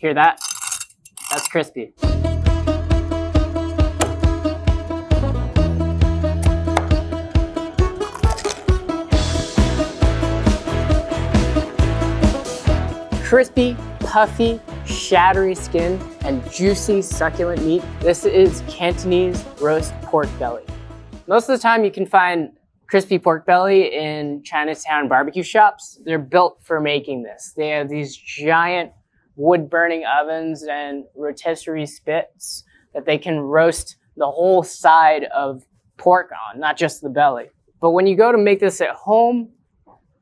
Hear that? That's crispy. Crispy, puffy, shattery skin, and juicy, succulent meat. This is Cantonese roast pork belly. Most of the time you can find crispy pork belly in Chinatown barbecue shops. They're built for making this. They have these giant wood-burning ovens and rotisserie spits that they can roast the whole side of pork on, not just the belly. But when you go to make this at home,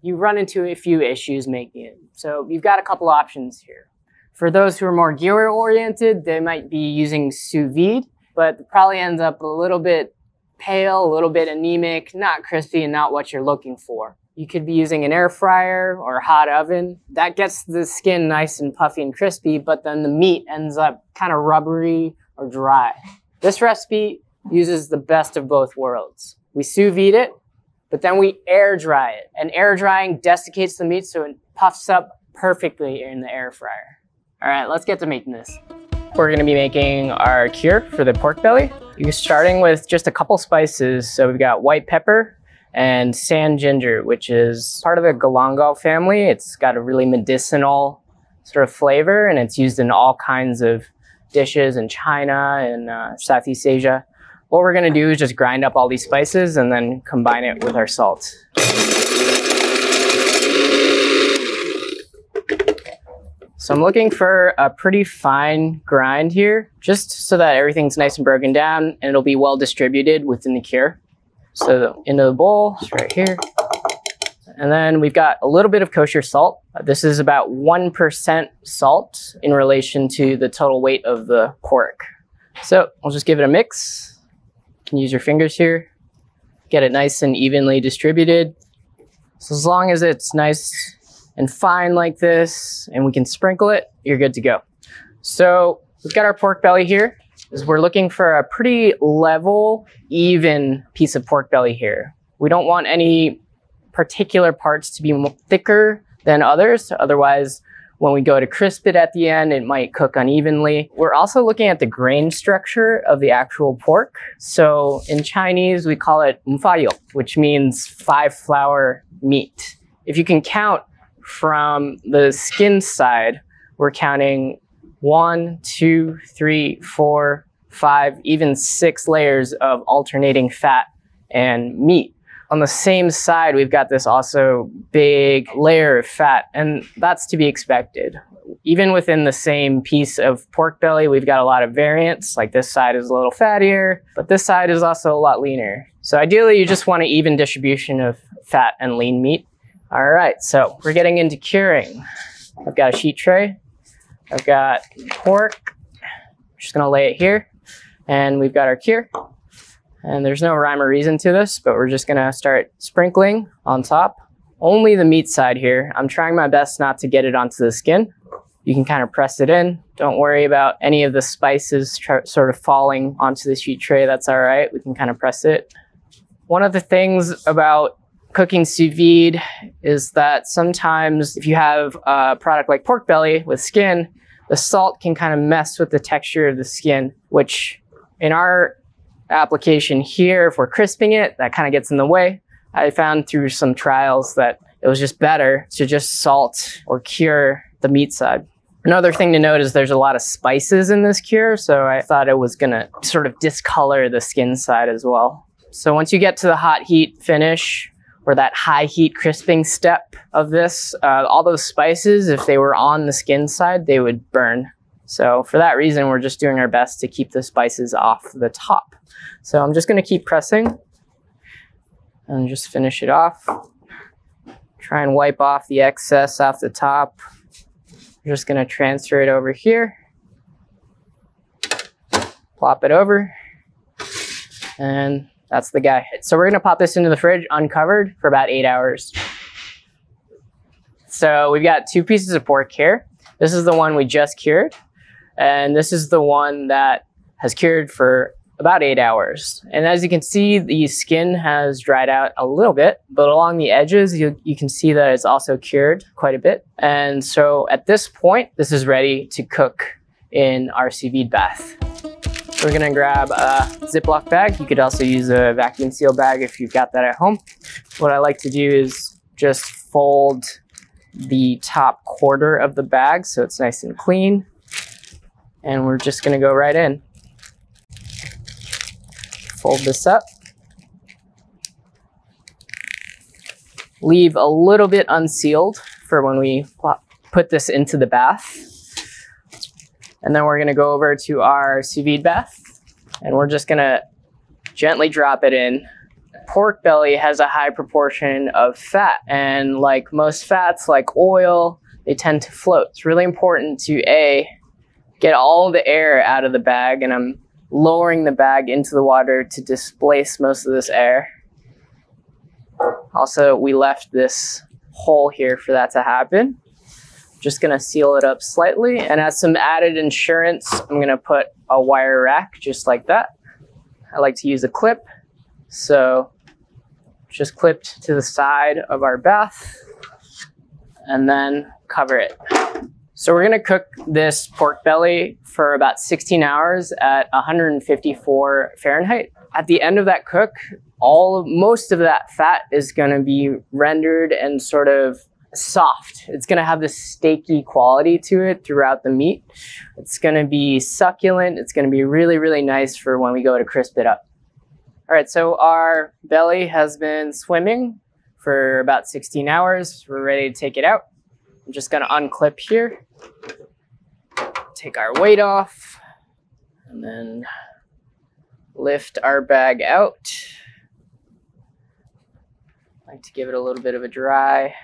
you run into a few issues making it. So you've got a couple options here. For those who are more gear-oriented, they might be using sous vide, but it probably ends up a little bit pale, a little bit anemic, not crispy, and not what you're looking for. You could be using an air fryer or a hot oven. That gets the skin nice and puffy and crispy, but then the meat ends up kind of rubbery or dry. This recipe uses the best of both worlds. We sous vide it, but then we air dry it. And air drying desiccates the meat so it puffs up perfectly in the air fryer. All right, let's get to making this. We're gonna be making our cure for the pork belly. You're starting with just a couple spices. So we've got white pepper and sand ginger, which is part of the galangal family. It's got a really medicinal sort of flavor, and it's used in all kinds of dishes in China and Southeast Asia. What we're gonna do is just grind up all these spices and then combine it with our salt. So I'm looking for a pretty fine grind here, just so that everything's nice and broken down and it'll be well distributed within the cure. So into the bowl, it's right here. And then we've got a little bit of kosher salt. This is about 1% salt in relation to the total weight of the pork. So I'll just give it a mix. You can use your fingers here. Get it nice and evenly distributed. So as long as it's nice and fine like this, and we can sprinkle it, you're good to go. So we've got our pork belly here. We're looking for a pretty level, even piece of pork belly here. We don't want any particular parts to be thicker than others. Otherwise, when we go to crisp it at the end, it might cook unevenly. We're also looking at the grain structure of the actual pork. So in Chinese, we call it 五花肉, which means 5-flour meat. If you can count from the skin side, we're counting 1, 2, 3, 4, 5, even 6 layers of alternating fat and meat. On the same side, we've got this also big layer of fat, and that's to be expected. Even within the same piece of pork belly, we've got a lot of variance. Like this side is a little fattier, but this side is also a lot leaner. So ideally, you just want an even distribution of fat and lean meat. All right, so we're getting into curing. I've got a sheet tray. I've got pork. I'm just gonna lay it here. And we've got our cure. And there's no rhyme or reason to this, but we're just gonna start sprinkling on top. Only the meat side here. I'm trying my best not to get it onto the skin. You can kind of press it in. Don't worry about any of the spices sort of falling onto the sheet tray. That's all right. We can kind of press it. One of the things about cooking sous vide is that sometimes if you have a product like pork belly with skin, the salt can kind of mess with the texture of the skin, which in our application here, if we're crisping it, that kind of gets in the way. I found through some trials that it was just better to just salt or cure the meat side. Another thing to note is there's a lot of spices in this cure, so I thought it was gonna sort of discolor the skin side as well. So once you get to the hot heat finish, or that high heat crisping step of this, all those spices, if they were on the skin side, they would burn. So for that reason, we're just doing our best to keep the spices off the top. So I'm just gonna keep pressing and just finish it off. Try and wipe off the excess off the top. I'm just gonna transfer it over here. Plop it over. And that's the guy. So we're gonna pop this into the fridge uncovered for about 8 hours. So we've got 2 pieces of pork here. This is the one we just cured. And this is the one that has cured for about 8 hours. And as you can see, the skin has dried out a little bit, but along the edges, you can see that it's also cured quite a bit. And so at this point, this is ready to cook in our sous vide bath. We're gonna grab a Ziploc bag. You could also use a vacuum seal bag if you've got that at home. What I like to do is just fold the top quarter of the bag so it's nice and clean. And we're just gonna go right in. Fold this up. Leave a little bit unsealed for when we put this into the bath. And then we're gonna go over to our sous vide bath and we're just gonna gently drop it in. Pork belly has a high proportion of fat, and like most fats, like oil, they tend to float. It's really important to get all the air out of the bag, and I'm lowering the bag into the water to displace most of this air. Also, we left this hole here for that to happen. Just gonna seal it up slightly, and as some added insurance, I'm gonna put a wire rack just like that. I like to use a clip, so just clipped to the side of our bath, and then cover it. So we're gonna cook this pork belly for about 16 hours at 154 Fahrenheit. At the end of that cook, most of that fat is gonna be rendered and sort of soft. It's gonna have this steaky quality to it throughout the meat. It's gonna be succulent. It's gonna be really, really nice for when we go to crisp it up. All right, so our belly has been swimming for about 16 hours. We're ready to take it out. I'm just gonna unclip here, take our weight off, and then lift our bag out. I like to give it a little bit of a dry.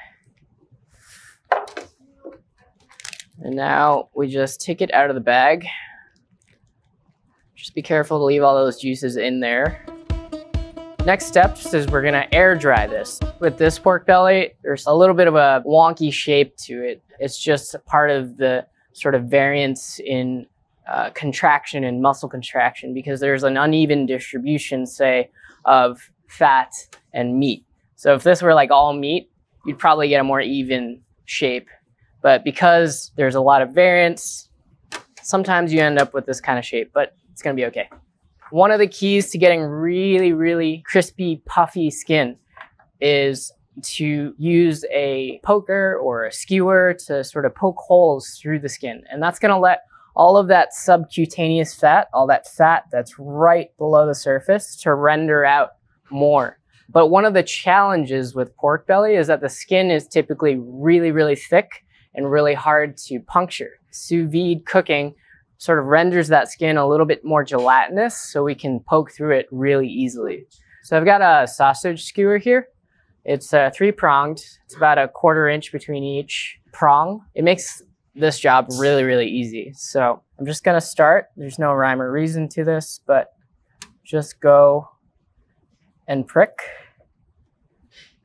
And now we just take it out of the bag. Just be careful to leave all those juices in there. Next steps is we're gonna air dry this. With this pork belly, there's a little bit of a wonky shape to it. It's just a part of the sort of variance in contraction and muscle contraction because there's an uneven distribution, say, of fat and meat. So if this were like all meat, you'd probably get a more even shape. But because there's a lot of variance, sometimes you end up with this kind of shape, but it's gonna be okay. One of the keys to getting really, really crispy, puffy skin is to use a poker or a skewer to sort of poke holes through the skin. And that's gonna let all of that subcutaneous fat, all that fat that's right below the surface, to render out more. But one of the challenges with pork belly is that the skin is typically really, really thick and really hard to puncture. Sous vide cooking sort of renders that skin a little bit more gelatinous so we can poke through it really easily. So I've got a sausage skewer here. It's 3-pronged. It's about a 1/4 inch between each prong. It makes this job really, really easy. So I'm just gonna start. There's no rhyme or reason to this, but just go and prick.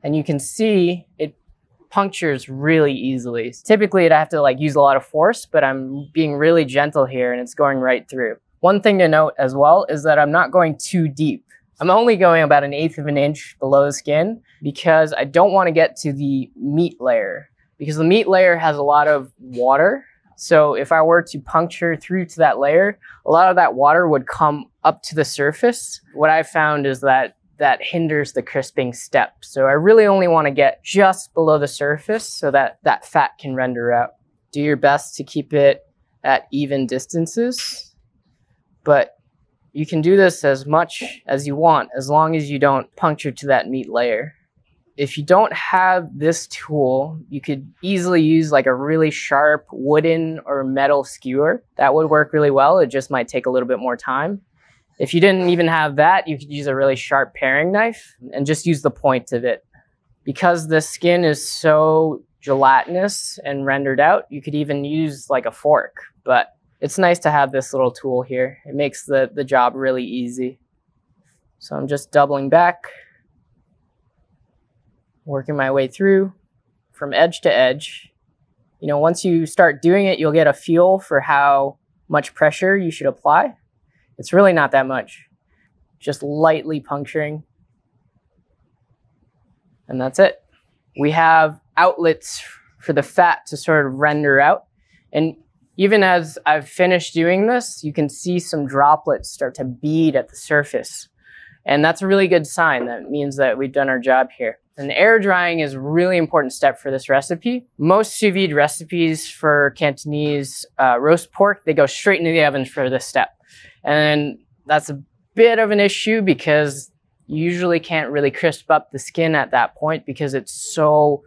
And you can see it punctures really easily. Typically I'd have to like use a lot of force, but I'm being really gentle here and it's going right through. One thing to note as well is that I'm not going too deep. I'm only going about 1/8 of an inch below the skin because I don't want to get to the meat layer, because the meat layer has a lot of water. So if I were to puncture through to that layer, a lot of that water would come up to the surface. What I've found is that hinders the crisping step. So I really only want to get just below the surface so that that fat can render out. Do your best to keep it at even distances, but you can do this as much as you want as long as you don't puncture to that meat layer. If you don't have this tool, you could easily use like a really sharp wooden or metal skewer. That would work really well. It just might take a little bit more time. If you didn't even have that, you could use a really sharp paring knife and just use the point of it. Because the skin is so gelatinous and rendered out, you could even use like a fork, but it's nice to have this little tool here. It makes the job really easy. So I'm just doubling back, working my way through from edge to edge. You know, once you start doing it, you'll get a feel for how much pressure you should apply. It's really not that much. just lightly puncturing. And that's it. We have outlets for the fat to sort of render out. And even as I've finished doing this, you can see some droplets start to bead at the surface. And that's a really good sign. That means that we've done our job here. And air drying is a really important step for this recipe. Most sous vide recipes for Cantonese roast pork, they go straight into the oven for this step. And that's a bit of an issue because you usually can't really crisp up the skin at that point because it's so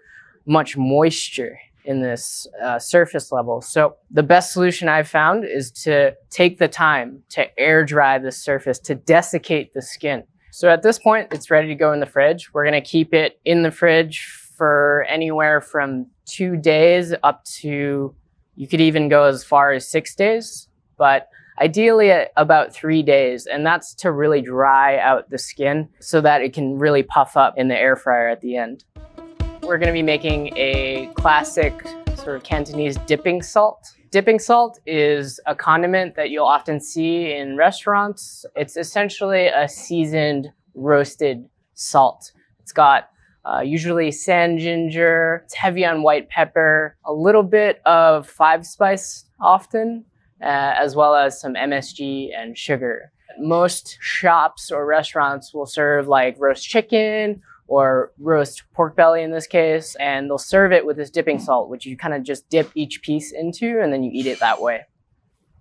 much moisture in this surface level. So the best solution I've found is to take the time to air dry the surface, to desiccate the skin. So at this point, it's ready to go in the fridge. We're gonna keep it in the fridge for anywhere from 2 days up to, you could even go as far as 6 days, but ideally at about 3 days. And that's to really dry out the skin so that it can really puff up in the air fryer at the end. We're gonna be making a classic sort of Cantonese dipping salt. Dipping salt is a condiment that you'll often see in restaurants. It's essentially a seasoned roasted salt. It's got usually sand ginger, it's heavy on white pepper, a little bit of 5-spice often, as well as some MSG and sugar. Most shops or restaurants will serve like roast chicken or roast pork belly in this case, and they'll serve it with this dipping salt, which you kind of just dip each piece into and then you eat it that way.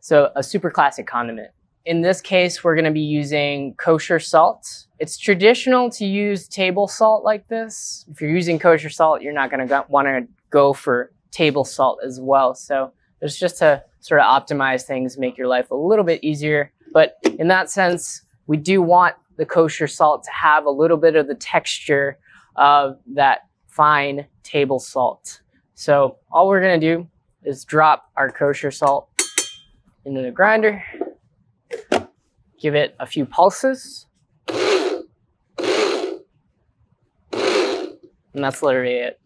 So a super classic condiment. In this case, we're gonna be using kosher salt. It's traditional to use table salt like this. If you're using kosher salt, you're not gonna wanna go for table salt as well. So it's just to sort of optimize things, make your life a little bit easier. But in that sense, we do want the kosher salt to have a little bit of the texture of that fine table salt. So all we're gonna do is drop our kosher salt into the grinder, give it a few pulses, and that's literally it.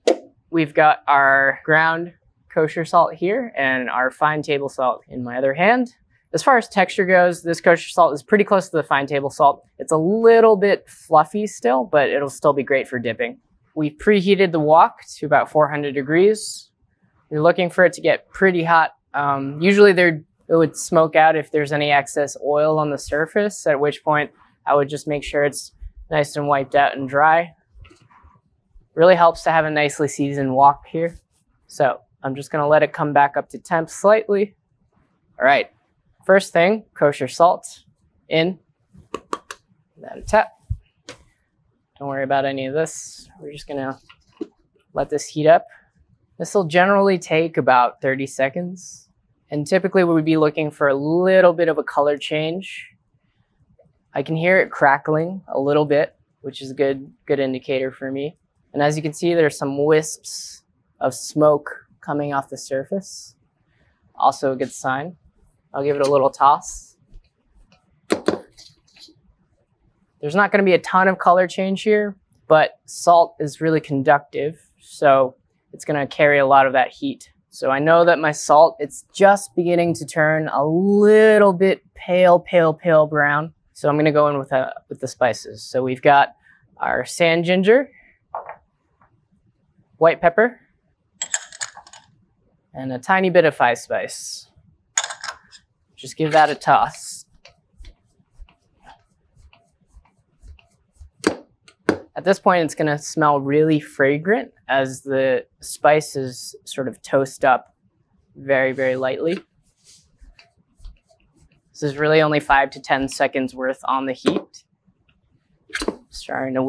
We've got our ground kosher salt here and our fine table salt in my other hand. As far as texture goes, this kosher salt is pretty close to the fine table salt. It's a little bit fluffy still, but it'll still be great for dipping. We've preheated the wok to about 400 degrees. You're looking for it to get pretty hot. Usually it would smoke out if there's any excess oil on the surface, at which point I would just make sure it's nice and wiped out and dry. Really helps to have a nicely seasoned wok here. So I'm just gonna let it come back up to temp slightly. All right. First thing, kosher salt in, then tap. Don't worry about any of this. We're just gonna let this heat up. This will generally take about 30 seconds. And typically we would be looking for a little bit of a color change. I can hear it crackling a little bit, which is a good indicator for me. And as you can see, there's some wisps of smoke coming off the surface. Also a good sign. I'll give it a little toss. There's not going to be a ton of color change here, but salt is really conductive, so it's going to carry a lot of that heat. So I know that my salt, it's just beginning to turn a little bit pale brown. So I'm going to go in with the spices. So we've got our sand ginger, white pepper, and a tiny bit of 5-spice. Just give that a toss. At this point, it's gonna smell really fragrant as the spices sort of toast up very lightly. This is really only 5 to 10 seconds worth on the heat. Starting to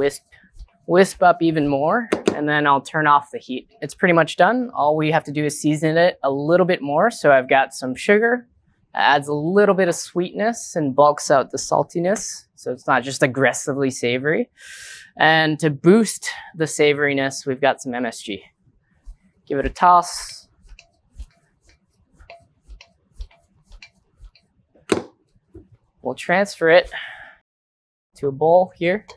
wisp up even more, and then I'll turn off the heat. It's pretty much done. All we have to do is season it a little bit more. So I've got some sugar, adds a little bit of sweetness and bulks out the saltiness, so it's not just aggressively savory. And to boost the savoriness, we've got some MSG. Give it a toss. We'll transfer it to a bowl here.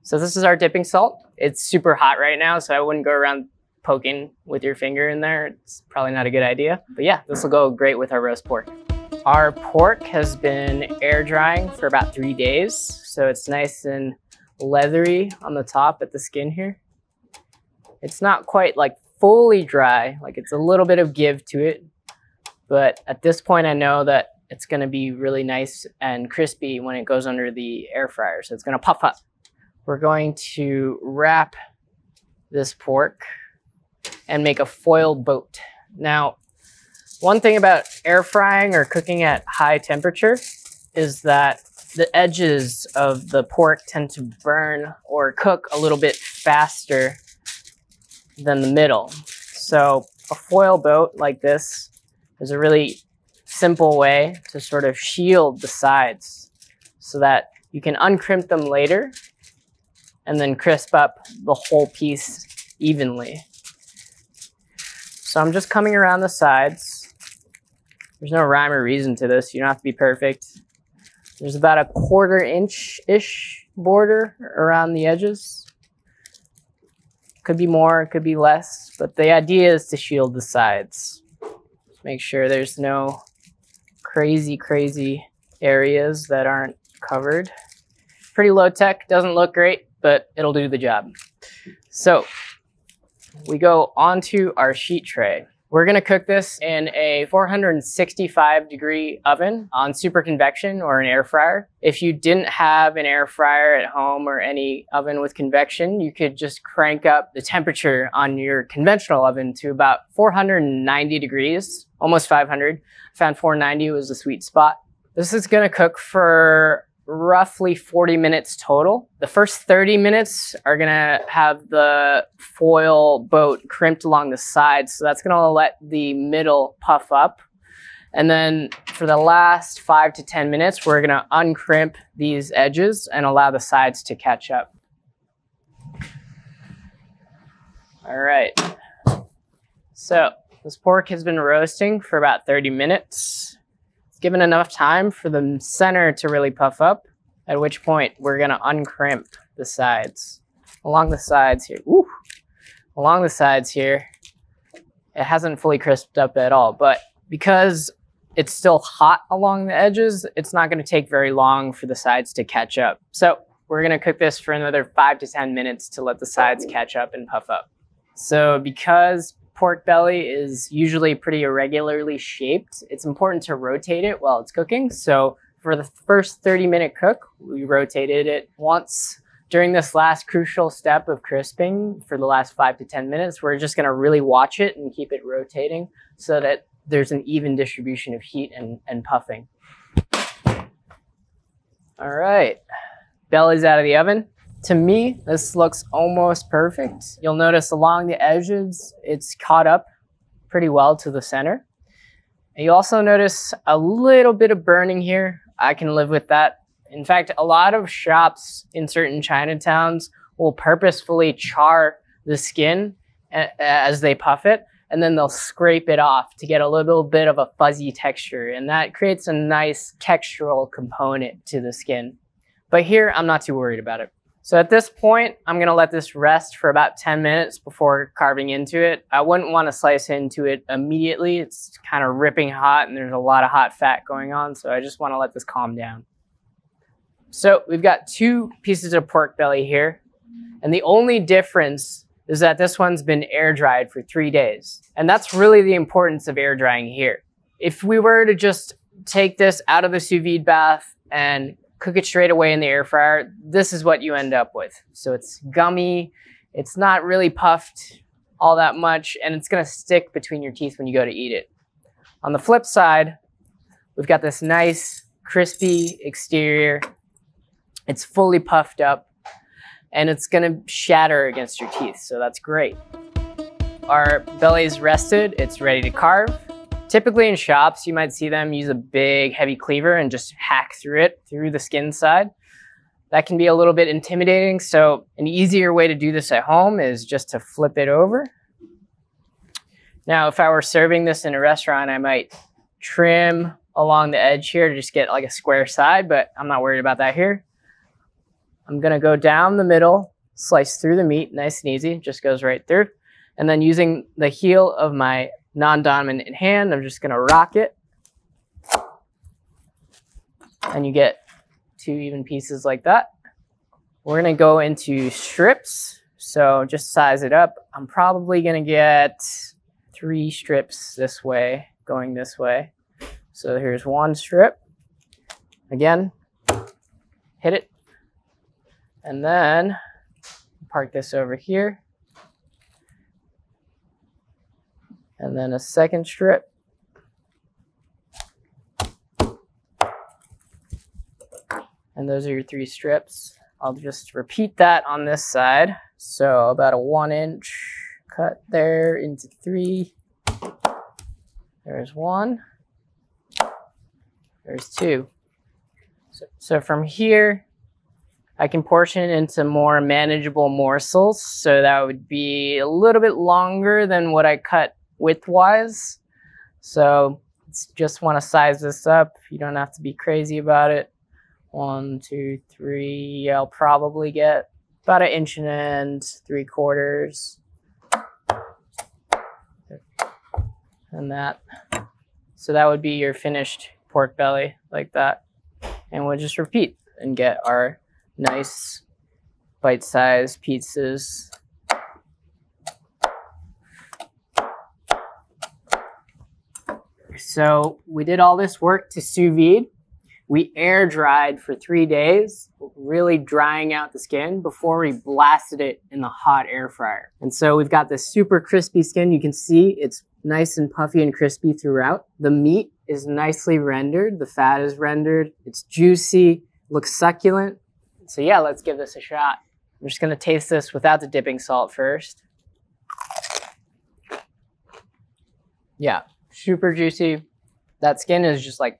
So this is our dipping salt. It's super hot right now, so I wouldn't go around poking with your finger in there. It's probably not a good idea. But yeah, this will go great with our roast pork. Our pork has been air drying for about 3 days, so it's nice and leathery on the top at the skin here. It's not quite like fully dry, like it's a little bit of give to it, but at this point I know that it's going to be really nice and crispy when it goes under the air fryer, so it's going to puff up. We're going to wrap this pork and make a foil boat. Now, one thing about air frying or cooking at high temperature is that the edges of the pork tend to burn or cook a little bit faster than the middle. So a foil boat like this is a really simple way to sort of shield the sides so that you can uncrimp them later and then crisp up the whole piece evenly. So I'm just coming around the sides. There's no rhyme or reason to this. You don't have to be perfect. There's about a 1/4 inch-ish border around the edges. Could be more, could be less, but the idea is to shield the sides. Make sure there's no crazy areas that aren't covered. Pretty low tech, doesn't look great, but it'll do the job. So we go onto our sheet tray. We're gonna cook this in a 465-degree oven on super convection or an air fryer. If you didn't have an air fryer at home or any oven with convection, you could just crank up the temperature on your conventional oven to about 490 degrees, almost 500. I found 490 was the sweet spot. This is gonna cook for roughly 40 minutes total. The first 30 minutes are gonna have the foil boat crimped along the sides, so that's gonna let the middle puff up. And then for the last 5 to 10 minutes, we're gonna uncrimp these edges and allow the sides to catch up. All right, so this pork has been roasting for about 30 minutes. Given enough time for the center to really puff up, at which point we're gonna uncrimp the sides. Along the sides here, woo! Along the sides here, it hasn't fully crisped up at all, but because it's still hot along the edges, it's not gonna take very long for the sides to catch up. So we're gonna cook this for another 5 to 10 minutes to let the sides catch up and puff up. So because pork belly is usually pretty irregularly shaped, it's important to rotate it while it's cooking. So for the first 30-minute cook, we rotated it once. During this last crucial step of crisping, for the last 5 to 10 minutes, we're just gonna really watch it and keep it rotating so that there's an even distribution of heat and puffing. All right, belly's out of the oven. To me, this looks almost perfect. You'll notice along the edges, it's caught up pretty well to the center. And you also notice a little bit of burning here. I can live with that. In fact, a lot of shops in certain Chinatowns will purposefully char the skin as they puff it, and then they'll scrape it off to get a little bit of a fuzzy texture. And that creates a nice textural component to the skin. But here, I'm not too worried about it. So at this point, I'm gonna let this rest for about 10 minutes before carving into it. I wouldn't wanna slice into it immediately. It's kind of ripping hot and there's a lot of hot fat going on, so I just wanna let this calm down. So we've got 2 pieces of pork belly here, and the only difference is that this one's been air dried for 3 days. And that's really the importance of air drying here. If we were to just take this out of the sous vide bath and cook it straight away in the air fryer, this is what you end up with. So it's gummy, it's not really puffed all that much, and it's gonna stick between your teeth when you go to eat it. On the flip side, we've got this nice crispy exterior. It's fully puffed up, and it's gonna shatter against your teeth, so that's great. Our belly's rested, it's ready to carve. Typically in shops, you might see them use a big heavy cleaver and just hack through it, through the skin side. That can be a little bit intimidating, so an easier way to do this at home is just to flip it over. Now, if I were serving this in a restaurant, I might trim along the edge here to just get like a square side, but I'm not worried about that here. I'm gonna go down the middle, slice through the meat, nice and easy, just goes right through. And then using the heel of my non-dominant hand, I'm just gonna rock it and you get 2 even pieces like that. We're gonna go into strips. So just size it up. I'm probably gonna get 3 strips this way, going this way. So here's 1 strip. Again, hit it. And then park this over here. And then a second strip. And those are your 3 strips. I'll just repeat that on this side. So about a 1-inch cut there into 3. There's 1. There's 2. So from here, I can portion it into more manageable morsels. So that would be a little bit longer than what I cut widthwise. So just want to size this up. You don't have to be crazy about it. 1, 2, 3. I'll probably get about 1.3 inches. And that. So that would be your finished pork belly like that. And we'll just repeat and get our nice bite-sized pizzas. So we did all this work to sous vide. We air dried for 3 days, really drying out the skin before we blasted it in the hot air fryer. And so we've got this super crispy skin. You can see it's nice and puffy and crispy throughout. The meat is nicely rendered. The fat is rendered. It's juicy, looks succulent. So yeah, let's give this a shot. I'm just gonna taste this without the dipping salt first. Yeah, super juicy. That skin is just like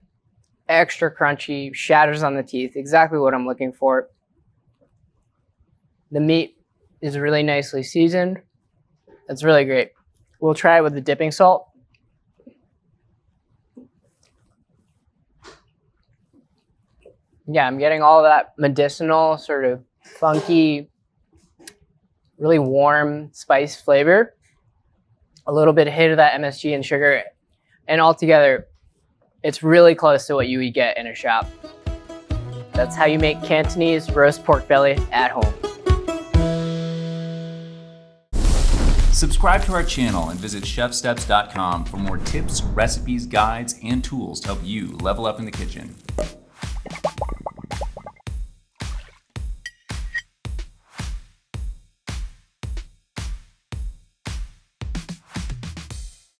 extra crunchy, shatters on the teeth, exactly what I'm looking for. The meat is really nicely seasoned. It's really great. We'll try it with the dipping salt. Yeah, I'm getting all that medicinal, sort of funky, really warm spice flavor. A little bit of hit of that MSG and sugar. And altogether, it's really close to what you would get in a shop. That's how you make Cantonese roast pork belly at home. Subscribe to our channel and visit ChefSteps.com for more tips, recipes, guides, and tools to help you level up in the kitchen.